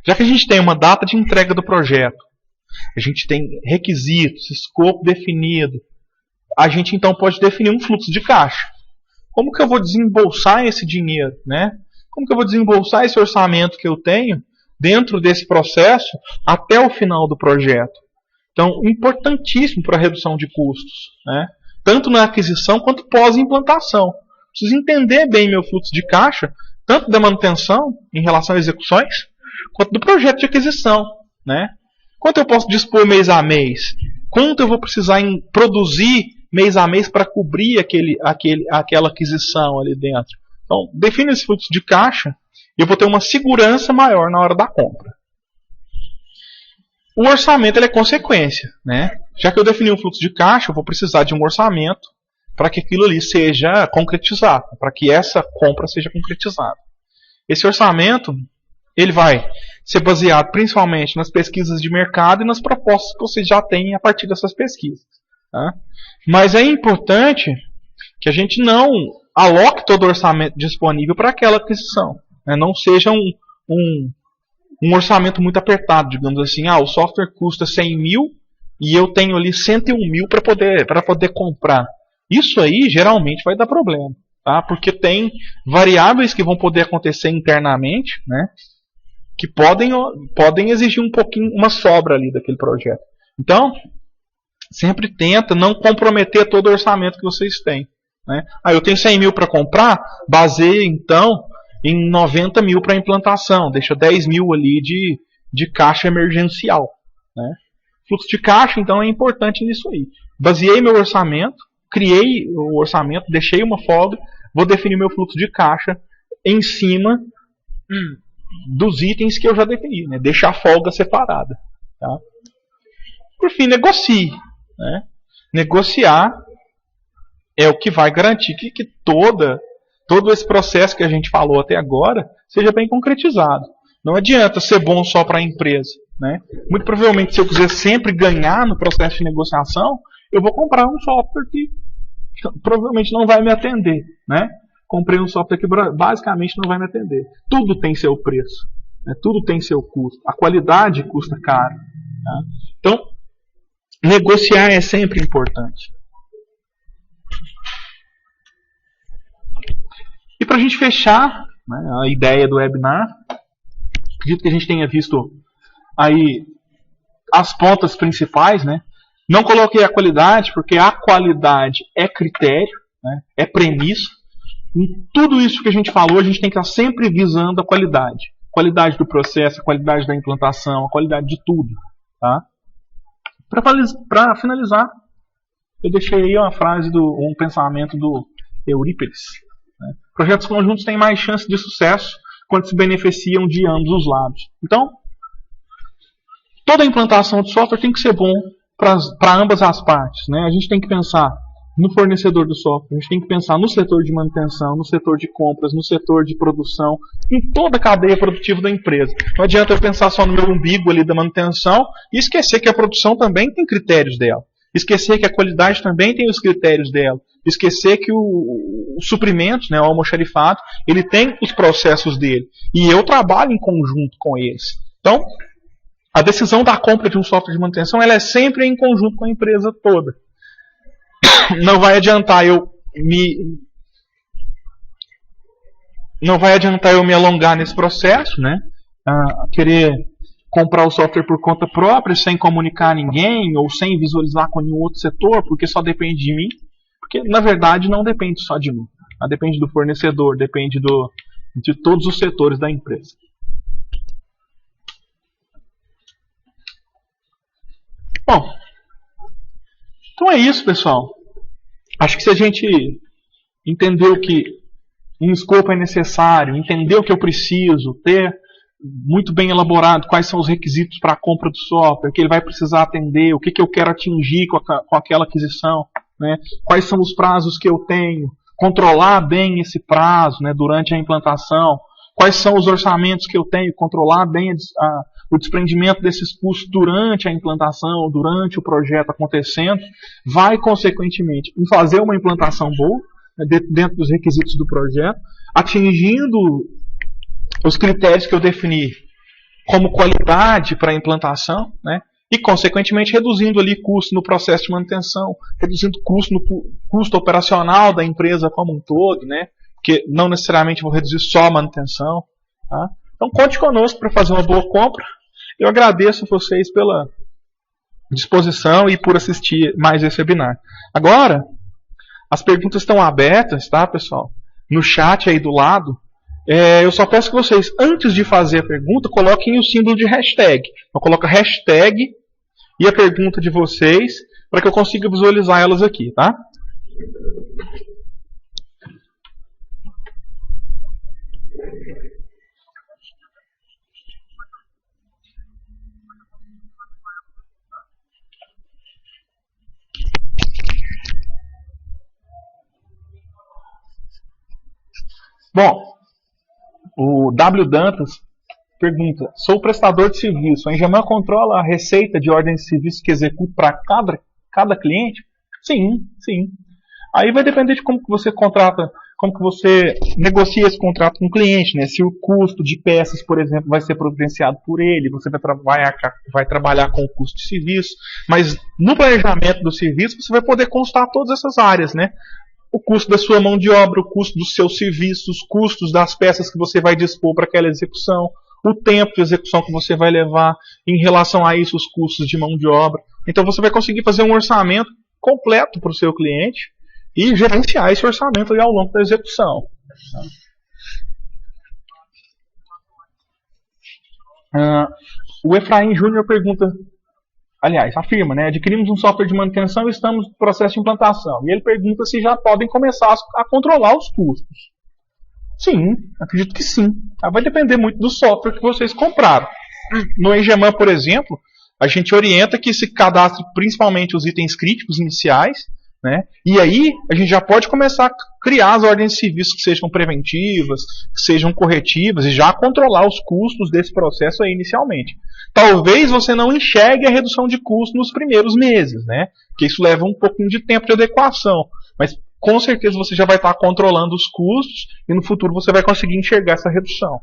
Speaker 1: Já que a gente tem uma data de entrega do projeto, a gente tem requisitos, escopo definido, a gente então pode definir um fluxo de caixa. Como que eu vou desembolsar esse dinheiro? Né? Como que eu vou desembolsar esse orçamento que eu tenho dentro desse processo até o final do projeto? Então, importantíssimo para a redução de custos, né? Tanto na aquisição quanto pós-implantação. Preciso entender bem meu fluxo de caixa, tanto da manutenção em relação a execuções, quanto do projeto de aquisição. Né? Quanto eu posso dispor mês a mês? Quanto eu vou precisar produzir mês a mês para cobrir aquela aquisição ali dentro? Então, define esse fluxo de caixa e eu vou ter uma segurança maior na hora da compra. O orçamento ele é consequência. Né? Já que eu defini um fluxo de caixa, eu vou precisar de um orçamento para que aquilo ali seja concretizado, para que essa compra seja concretizada. Esse orçamento ele vai ser baseado principalmente nas pesquisas de mercado e nas propostas que vocês já têm a partir dessas pesquisas. Tá? Mas é importante que a gente não aloque todo o orçamento disponível para aquela aquisição. Né? Não seja um orçamento muito apertado, digamos assim. O software custa 100 mil e eu tenho ali 101 mil para poder comprar. Isso aí geralmente vai dar problema. Tá? Porque tem variáveis que vão poder acontecer internamente, né? Que podem exigir um pouquinho, uma sobra ali daquele projeto. Então, sempre tenta não comprometer todo o orçamento que vocês têm. Né? Eu tenho 100 mil para comprar, baseia então em 90 mil para implantação, deixa 10 mil ali de caixa emergencial. Né? Fluxo de caixa, então, é importante nisso aí. Baseei meu orçamento, criei o orçamento, deixei uma folga, vou definir meu fluxo de caixa em cima dos itens que eu já defini, né? Deixar a folga separada. Tá? Por fim, negocie. Né? Negociar é o que vai garantir que todo esse processo que a gente falou até agora seja bem concretizado. Não adianta ser bom só para a empresa. Né? Muito provavelmente, se eu quiser sempre ganhar no processo de negociação, eu vou comprar um software que provavelmente não vai me atender. Né? Comprei um software que basicamente não vai me atender. Tudo tem seu preço. Né? Tudo tem seu custo. A qualidade custa caro. Tá? Então, negociar é sempre importante. E para a gente fechar, né, a ideia do webinar, acredito que a gente tenha visto aí as pontas principais. Né? Não coloquei a qualidade, porque a qualidade é critério, né, é premissa. Em tudo isso que a gente falou, a gente tem que estar sempre visando a qualidade. Qualidade do processo, a qualidade da implantação, a qualidade de tudo. Tá? Para finalizar, eu deixei aí uma frase, um pensamento do Eurípides. Né? Projetos conjuntos têm mais chance de sucesso quando se beneficiam de ambos os lados. Então, toda a implantação de software tem que ser bom para ambas as partes. Né? A gente tem que pensar no fornecedor do software, a gente tem que pensar no setor de manutenção, no setor de compras, no setor de produção, em toda a cadeia produtiva da empresa. Não adianta eu pensar só no meu umbigo ali da manutenção e esquecer que a produção também tem critérios dela. Esquecer que a qualidade também tem os critérios dela. Esquecer que o suprimento, né, o almoxarifado, ele tem os processos dele. E eu trabalho em conjunto com eles. Então, a decisão da compra de um software de manutenção ela é sempre em conjunto com a empresa toda. Não vai adiantar eu me alongar nesse processo, né? Querer comprar o software por conta própria, sem comunicar a ninguém, ou sem visualizar com nenhum outro setor, porque só depende de mim. Porque, na verdade, não depende só de mim. Depende do fornecedor, depende de todos os setores da empresa. Bom, então é isso, pessoal. Acho que se a gente entendeu que um escopo é necessário, entender o que eu preciso, ter muito bem elaborado quais são os requisitos para a compra do software, que ele vai precisar atender, o que eu quero atingir com aquela aquisição, né? Quais são os prazos que eu tenho, controlar bem esse prazo, né, durante a implantação, quais são os orçamentos que eu tenho, controlar bem o desprendimento desses custos durante a implantação, durante o projeto acontecendo, vai consequentemente em fazer uma implantação boa, né, dentro dos requisitos do projeto, atingindo os critérios que eu defini como qualidade para a implantação, né? E, consequentemente, reduzindo ali custo no processo de manutenção, reduzindo custo no custo operacional da empresa como um todo, né? Porque não necessariamente vou reduzir só a manutenção. Tá? Então, conte conosco para fazer uma boa compra. Eu agradeço a vocês pela disposição e por assistir mais esse webinar. Agora, as perguntas estão abertas, tá, pessoal? No chat aí do lado. Eu só peço que vocês, antes de fazer a pergunta, coloquem o símbolo de hashtag. Então, coloca hashtag e a pergunta de vocês, para que eu consiga visualizar elas aqui, tá? Bom, o W. Dantas pergunta: sou prestador de serviço. A Engeman controla a receita de ordem de serviço que executa para cada cliente? Sim, sim. Aí vai depender de como que você contrata, como que você negocia esse contrato com o cliente, né? Se o custo de peças, por exemplo, vai ser providenciado por ele, você vai trabalhar com o custo de serviço. Mas no planejamento do serviço, você vai poder constar todas essas áreas, né? O custo da sua mão de obra, o custo dos seus serviços, os custos das peças que você vai dispor para aquela execução, o tempo de execução que você vai levar, em relação a isso, os custos de mão de obra. Então você vai conseguir fazer um orçamento completo para o seu cliente e gerenciar esse orçamento aí ao longo da execução. O Efraim Júnior pergunta, aliás, afirma, né? Adquirimos um software de manutenção e estamos no processo de implantação. E ele pergunta se já podem começar a controlar os custos. Sim, acredito que sim. Vai depender muito do software que vocês compraram. No Engeman, por exemplo, a gente orienta que se cadastre principalmente os itens críticos iniciais, né? E aí a gente já pode começar a criar as ordens de serviço que sejam preventivas, que sejam corretivas e já controlar os custos desse processo aí inicialmente. Talvez você não enxergue a redução de custo nos primeiros meses, né? Porque isso leva um pouquinho de tempo de adequação. Mas com certeza você já vai estar controlando os custos e no futuro você vai conseguir enxergar essa redução.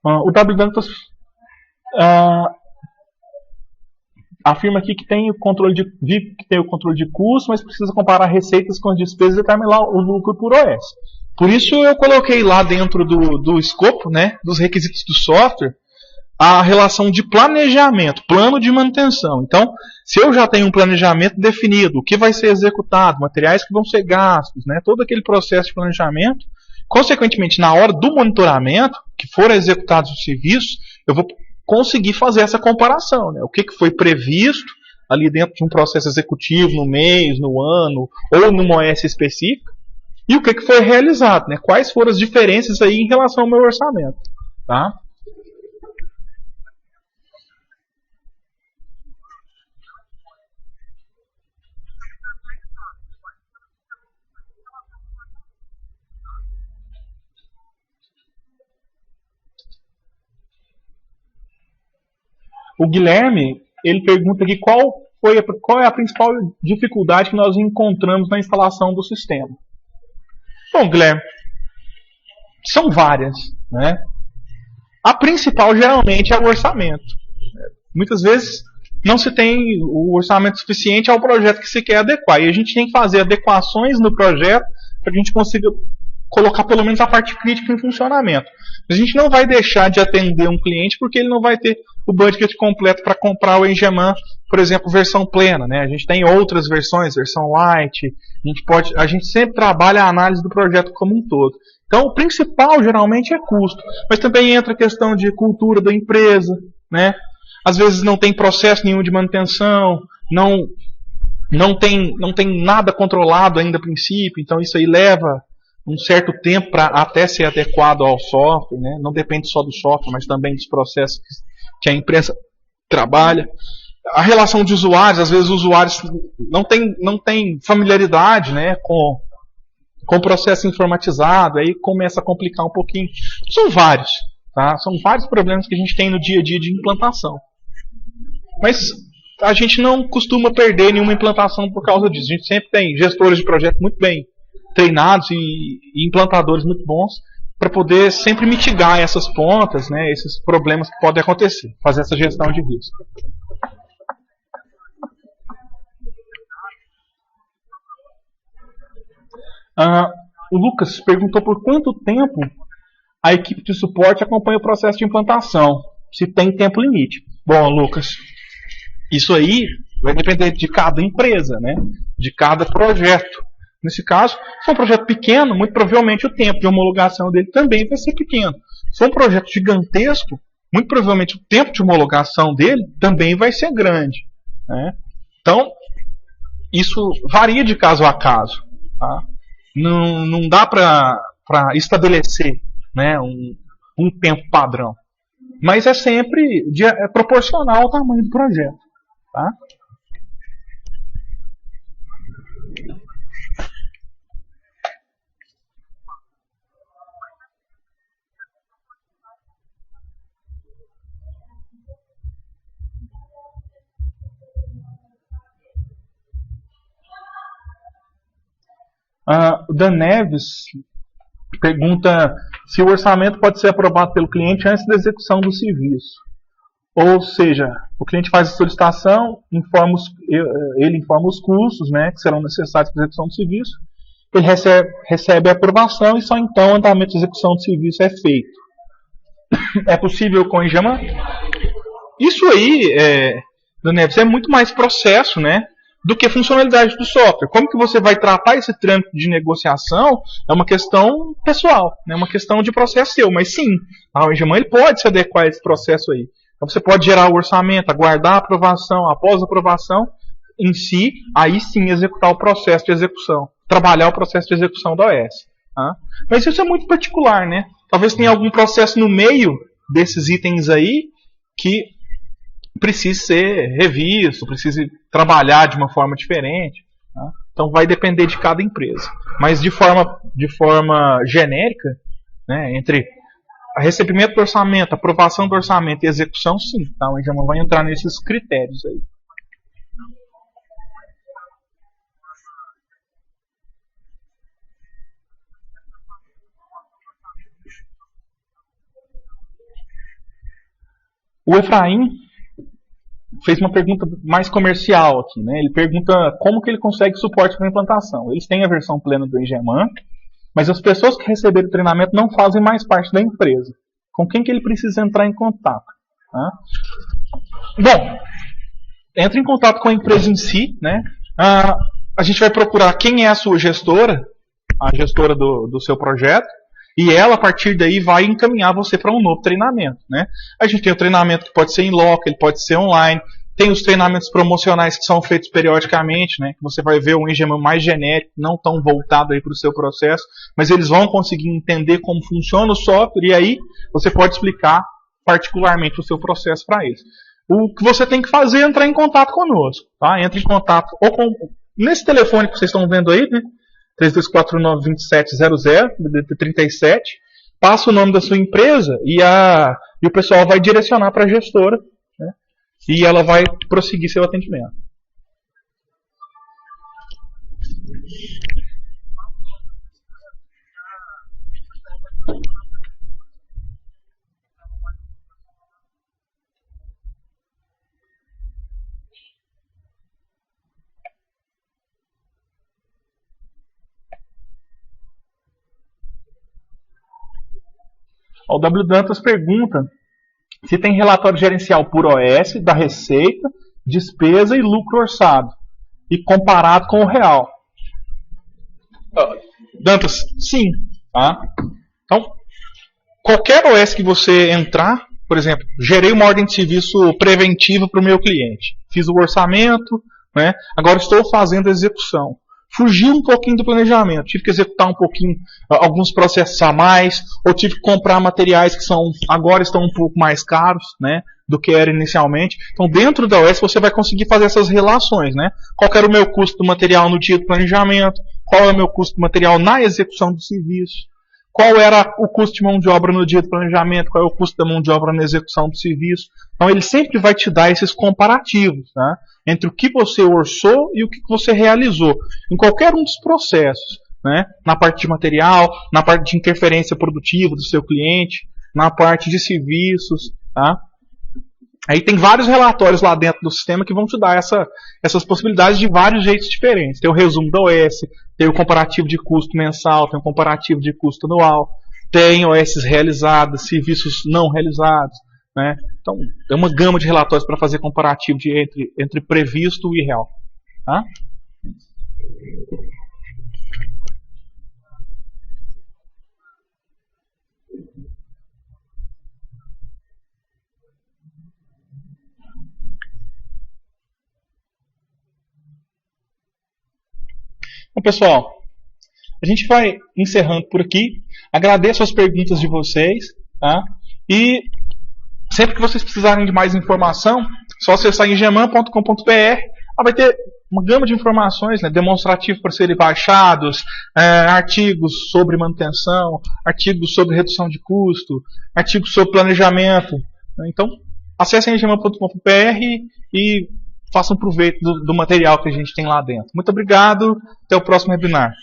Speaker 1: O W. Dantas afirma aqui que tem o controle de custo, mas precisa comparar receitas com as despesas e determinar o lucro por OS. Por isso eu coloquei lá dentro do escopo, né, dos requisitos do software, a relação de planejamento, plano de manutenção. Então, se eu já tenho um planejamento definido, o que vai ser executado, materiais que vão ser gastos, né, todo aquele processo de planejamento, consequentemente, na hora do monitoramento, que for executados os serviços, eu vou conseguir fazer essa comparação. Né? O que foi previsto ali dentro de um processo executivo, no mês, no ano, ou numa OS específica, e o que foi realizado. Né? Quais foram as diferenças aí em relação ao meu orçamento. Tá? O Guilherme, ele pergunta aqui qual qual é a principal dificuldade que nós encontramos na instalação do sistema? Bom, Guilherme, são várias, né? A principal geralmente é o orçamento. Muitas vezes não se tem o orçamento suficiente ao projeto que se quer adequar. E a gente tem que fazer adequações no projeto para que a gente consiga colocar pelo menos a parte crítica em funcionamento. A gente não vai deixar de atender um cliente porque ele não vai ter o budget completo para comprar o Engeman, por exemplo, versão plena, né? A gente tem outras versões, versão light. A gente sempre trabalha a análise do projeto como um todo. Então, o principal geralmente é custo, mas também entra a questão de cultura da empresa, né? Às vezes não tem processo nenhum de manutenção, não tem nada controlado ainda a princípio, então isso aí leva um certo tempo para até ser adequado ao software, né? Não depende só do software, mas também dos processos que a empresa trabalha. A relação de usuários, às vezes os usuários não têm familiaridade, né, com o processo informatizado, aí começa a complicar um pouquinho. São vários, tá? São vários problemas que a gente tem no dia a dia de implantação. Mas a gente não costuma perder nenhuma implantação por causa disso. A gente sempre tem gestores de projeto muito bem treinados e implantadores muito bons para poder sempre mitigar essas pontas, né, esses problemas que podem acontecer, fazer essa gestão de risco. O Lucas perguntou por quanto tempo a equipe de suporte acompanha o processo de implantação, se tem tempo limite. Bom, Lucas, isso aí vai depender de cada empresa, né? De cada projeto. Nesse caso, se for um projeto pequeno, muito provavelmente o tempo de homologação dele também vai ser pequeno. Se for um projeto gigantesco, muito provavelmente o tempo de homologação dele também vai ser grande, né? Então, isso varia de caso a caso, tá? Não dá para estabelecer, né, um tempo padrão. Mas é sempre proporcional ao tamanho do projeto. Tá? O Dan Neves pergunta se o orçamento pode ser aprovado pelo cliente antes da execução do serviço. Ou seja, o cliente faz a solicitação, ele informa os custos, né, que serão necessários para a execução do serviço, ele recebe a aprovação e só então o andamento de execução do serviço é feito. É possível com o Engeman? Isso aí, Dan Neves, é muito mais processo, né, do que funcionalidade do software. Como que você vai tratar esse trâmite de negociação é uma questão pessoal, é uma questão de processo seu. Mas sim, o Engeman ele pode se adequar a esse processo aí. Então você pode gerar o orçamento, aguardar a aprovação, após a aprovação em si, aí sim executar o processo de execução, trabalhar o processo de execução da OS. Tá? Mas isso é muito particular, né? Talvez tenha algum processo no meio desses itens aí que precise ser revisto, precise trabalhar de uma forma diferente. Tá? Então vai depender de cada empresa. Mas de forma genérica, né, entre recebimento do orçamento, aprovação do orçamento e execução, sim. Tá? O Engeman vai entrar nesses critérios aí. O Efraim fez uma pergunta mais comercial aqui, né? Ele pergunta como que ele consegue suporte para implantação. Eles têm a versão plena do Engeman, mas as pessoas que receberam o treinamento não fazem mais parte da empresa. Com quem que ele precisa entrar em contato? Tá? Bom, entre em contato com a empresa em si, né? A gente vai procurar quem é a sua gestora, a gestora do seu projeto, e ela, a partir daí, vai encaminhar você para um novo treinamento. Né? A gente tem o treinamento que pode ser em loco, ele pode ser online. Tem os treinamentos promocionais que são feitos periodicamente, né? Que você vai ver um Engeman mais genérico, não tão voltado para o seu processo, mas eles vão conseguir entender como funciona o software e aí você pode explicar particularmente o seu processo para eles. O que você tem que fazer é entrar em contato conosco. Tá? Entre em contato ou nesse telefone que vocês estão vendo aí, né? 3249-2700, 37, passa o nome da sua empresa e o pessoal vai direcionar para a gestora, né? E ela vai prosseguir seu atendimento. O W. Dantas pergunta se tem relatório gerencial por OS da receita, despesa e lucro orçado, e comparado com o real. Dantas, sim. Tá? Então, qualquer OS que você entrar, por exemplo, gerei uma ordem de serviço preventiva para o meu cliente. Fiz o orçamento, né? Agora estou fazendo a execução. Fugiu um pouquinho do planejamento, tive que executar um pouquinho, alguns processos a mais, ou tive que comprar materiais que agora estão um pouco mais caros, né, do que era inicialmente. Então, dentro da OS você vai conseguir fazer essas relações, né? Qual era o meu custo do material no dia do planejamento, qual é o meu custo do material na execução do serviço, qual era o custo de mão de obra no dia do planejamento, qual é o custo da mão de obra na execução do serviço. Então, ele sempre vai te dar esses comparativos, né, entre o que você orçou e o que você realizou, em qualquer um dos processos, né? Na parte de material, na parte de interferência produtiva do seu cliente, na parte de serviços. Tá? Aí tem vários relatórios lá dentro do sistema que vão te dar essas possibilidades de vários jeitos diferentes. Tem o resumo da OS, tem o comparativo de custo mensal, tem o comparativo de custo anual, tem OS realizadas, serviços não realizados. Né? Então, é uma gama de relatórios para fazer comparativo entre previsto e real. Tá? Bom, pessoal, a gente vai encerrando por aqui. Agradeço as perguntas de vocês. Tá? E sempre que vocês precisarem de mais informação, só acessar engeman.com.br. Vai ter uma gama de informações, né, demonstrativos para serem baixados, artigos sobre manutenção, artigos sobre redução de custo, artigos sobre planejamento. Então, acessem engeman.com.br e façam proveito do material que a gente tem lá dentro. Muito obrigado, até o próximo webinar.